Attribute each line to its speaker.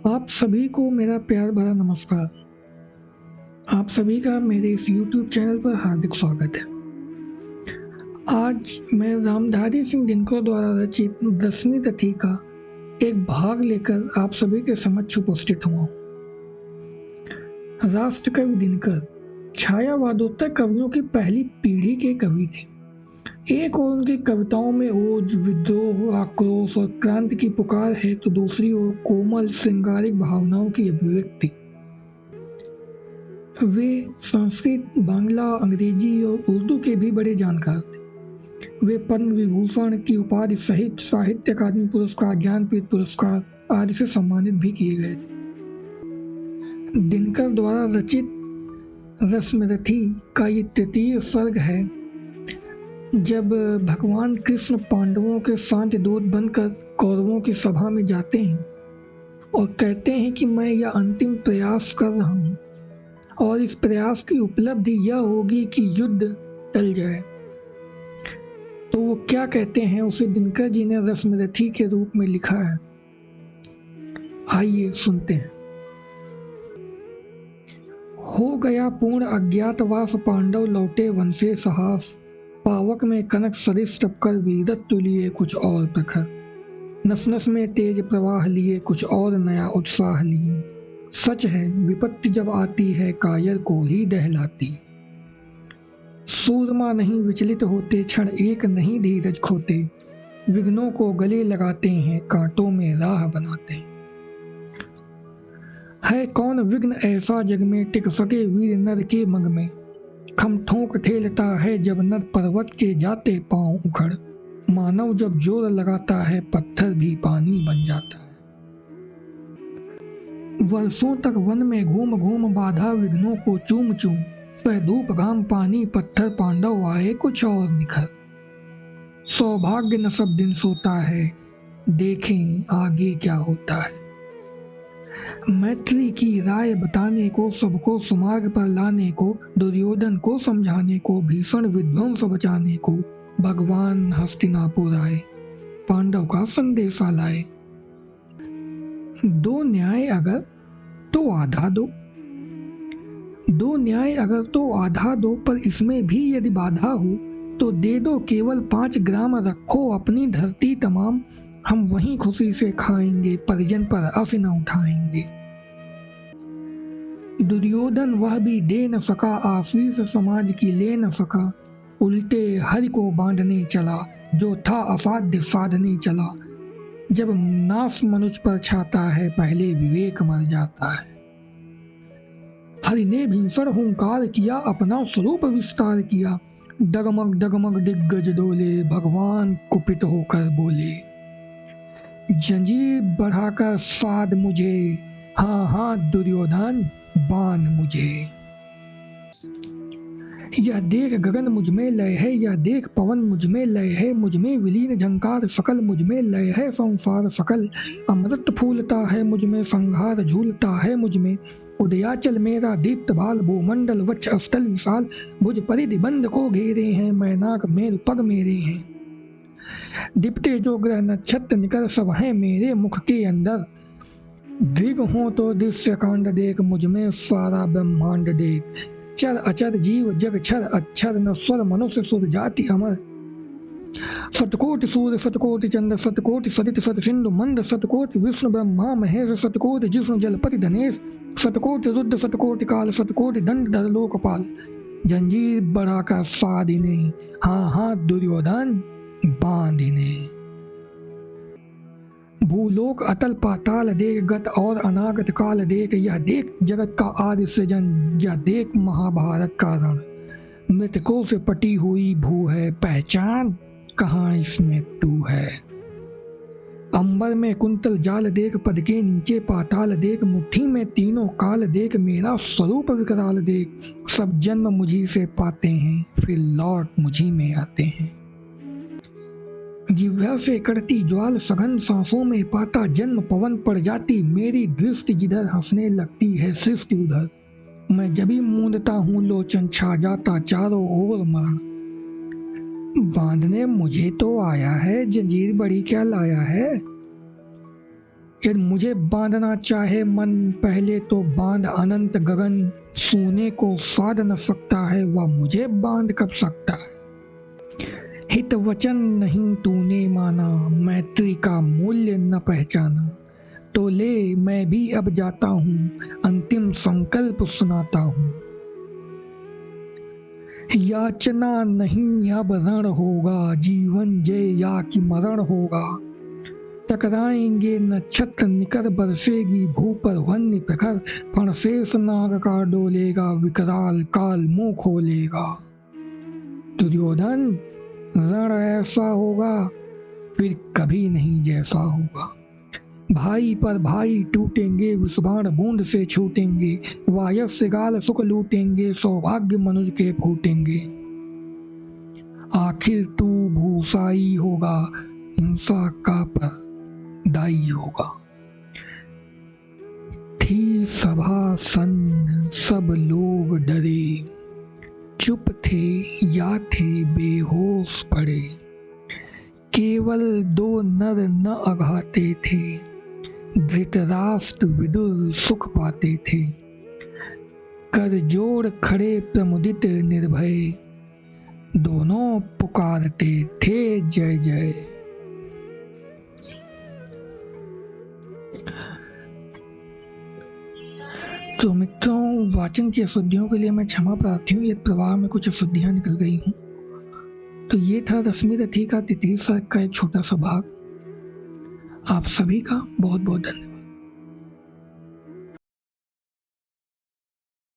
Speaker 1: आप सभी को मेरा प्यार भरा नमस्कार। आप सभी का मेरे इस YouTube चैनल पर हार्दिक स्वागत है। आज मैं रामधारी सिंह दिनकर द्वारा रचित 10वीं तिथि का एक भाग लेकर आप सभी के समक्ष उपस्थित हुआ। राष्ट्रकवि दिनकर छायावादोत्तर कवियों की पहली पीढ़ी के कवि थे। एक ओर उनकी कविताओं में ओज, विद्रोह, आक्रोश और क्रांति की पुकार है, तो दूसरी ओर कोमल श्रृंगारिक भावनाओं की अभिव्यक्ति। वे संस्कृत, बांग्ला, अंग्रेजी और उर्दू के भी बड़े जानकार थे। वे पद्म विभूषण की उपाधि सहित साहित्य अकादमी पुरस्कार, ज्ञानपीठ पुरस्कार आदि से सम्मानित भी किए गए थे। दिनकर द्वारा रचित रसमरथी का ये तृतीय सर्ग है, जब भगवान कृष्ण पांडवों के शांति दूत बनकर कौरवों की सभा में जाते हैं और कहते हैं कि मैं यह अंतिम प्रयास कर रहा हूँ और इस प्रयास की उपलब्धि यह होगी कि युद्ध टल जाए। तो वो क्या कहते हैं, उसे दिनकर जी ने रसमरथी के रूप में लिखा है। आइए सुनते हैं। हो गया पूर्ण अज्ञातवास, पांडव लौटे वन से साहस। पावक में कनक सरिस टपकर, वीरत्व लिए कुछ और प्रखर। नस नस में तेज प्रवाह लिए, कुछ और नया उत्साह लिए। सच है विपत्ति जब आती है, कायर को ही दहलाती। सूरमा नहीं विचलित होते, क्षण एक नहीं धीरज खोते। विघ्नों को गले लगाते हैं, कांटों में राह बनाते हैं। है कौन विघ्न ऐसा जग में, टिक सके वीर नर के मग में। खम ठोंक ठेलता है जब नर, पर्वत के जाते पांव उखड़। मानव जब जोर लगाता है, पत्थर भी पानी बन जाता है। वर्षों तक वन में घूम घूम, बाधा विघ्नों को चूम चूम। सह धूप घाम पानी पत्थर, पांडव आए कुछ और निखर। सौभाग्य न सब दिन सोता है, देखें आगे क्या होता है। मैत्री की राय बताने को, सबको सुमार्ग पर लाने को। दुर्योधन को समझाने को, भीषण विध्वंस बचाने को। भगवान हस्तिनापुर आए, पांडव का संदेशा लाए। दो न्याय अगर तो आधा दो, दो न्याय अगर तो आधा दो। पर इसमें भी यदि बाधा हो, तो दे दो केवल 5 ग्राम। रखो अपनी धरती तमाम, हम वहीं खुशी से खाएंगे। परिजन पर अफ न उठाएंगे। दुर्योधन वह भी दे न सका, आशीष समाज की ले न सका। उल्टे हरि को बांधने चला, जो था असाध्य साधने चला। जब नाश मनुष्य पर छाता है, पहले विवेक मर जाता है। हरि ने भीषण हुंकार किया, अपना स्वरूप विस्तार किया। डगमग डगमग दिग्गज डोले, भगवान कुपित होकर बोले। जंजीर बढ़ाकर साध मुझे, हाँ हाँ दुर्योधन बांध मुझे। यह देख गगन मुझ में लय है, यह देख पवन मुझ में लय है। मुझ में विलीन झंकार सकल, मुझ में लय है संसार सकल। अमृत फूलता है मुझ में, संहार झूलता है मुझ में। उदयाचल मेरा दीप्त भाल, भूमंडल वक्ष अस्थल विशाल। भुज परिधि बंद को घेरे हैं, मैनाक मेरु पग मेरे हैं। दिपटे जो ग्रह नक्षत्र निकर, सब हैं मेरे मुख के अंदर। दृग हो तो दृश्य कांड देख, मुझ में सारा ब्रह्मांड देख। चर अचर जीव जग छर अक्षर, न स्वर मनुष्य सुर जाति अमर। सतकोटि सूर्य सतकोटि चंद्र, सतकोटि सरित सत सिंधु मंद। सतकोटि विष्णु ब्रह्मा महेश, सतकोटि जिष्णु जलपति धनेश। सतकोटि रुद्र सतकोटि काल, सतकोटि दंड धर लोकपाल। जंजीर बढ़ाकर साध इन्हें, हाँ हाँ दुर्योधन बांध इन्हें। भूलोक अतल पाताल देख, गत और अनागत काल देख। यह देख जगत का आदि सृजन, यह देख महाभारत का रण। मृतकों से पटी हुई भू है, पहचान कहाँ इसमें तू है। अंबर में कुंतल जाल देख, पद के नीचे पाताल देख। मुट्ठी में तीनों काल देख, मेरा स्वरूप विकराल देख। सब जन्म मुझी से पाते हैं, फिर लौट मुझी में आते हैं। जिह्वा से कड़ती ज्वाल सघन, सांसों में पाता जन्म पवन पड़ जाती। मेरी दृष्टि जिधर हंसने लगती है सृष्टि उधर। मैं जभी मूंदता हूँ लोचन, छा जाता चारों ओर मरण। बांधने मुझे तो आया है, जंजीर बड़ी क्या लाया है। यदि मुझे बांधना चाहे मन पहले तो बांध अनंत गगन, सोने को साध न सकता है वह मुझे बांध कब सकता है। हित वचन नहीं तूने माना, मैत्री का मूल्य न पहचाना, तो ले मैं भी अब जाता हूँ, अंतिम संकल्प सुनाता हूँ। याचना नहीं अब रण होगा, जीवन जय या कि मरण होगा। टकराएंगे नक्षत्र निकर, बरसेगी भू पर वन्य प्रखर, फणशेष नाग का डोलेगा, विकराल काल मुंह खोलेगा। दुर्योधन रण ऐसा होगा फिर कभी नहीं जैसा होगा। भाई पर भाई टूटेंगे, विषबाण बूंद से छूटेंगे, वायस से गाल सुख लूटेंगे, सौभाग्य मनुज के फूटेंगे। आखिर तू भूसाई होगा, हिंसा का पर दाई होगा। थी सभा सन्न सब लोग डरे, चुप थे या थे बेहोश पड़े। केवल दो नर न अघाते थे, धृतराष्ट्र विदुर सुख पाते थे। कर जोड़ खड़े प्रमुदित निर्भय, दोनों पुकारते थे जय जय। तो मित्रों, वाचन की अशुद्धियों के लिए मैं क्षमा प्रार्थी हूँ। ये प्रवाह में कुछ अशुद्धियां निकल गई हूँ। तो ये था रश्मि रथी का तृतीय सर्ग का एक छोटा सा भाग। आप सभी का बहुत बहुत धन्यवाद।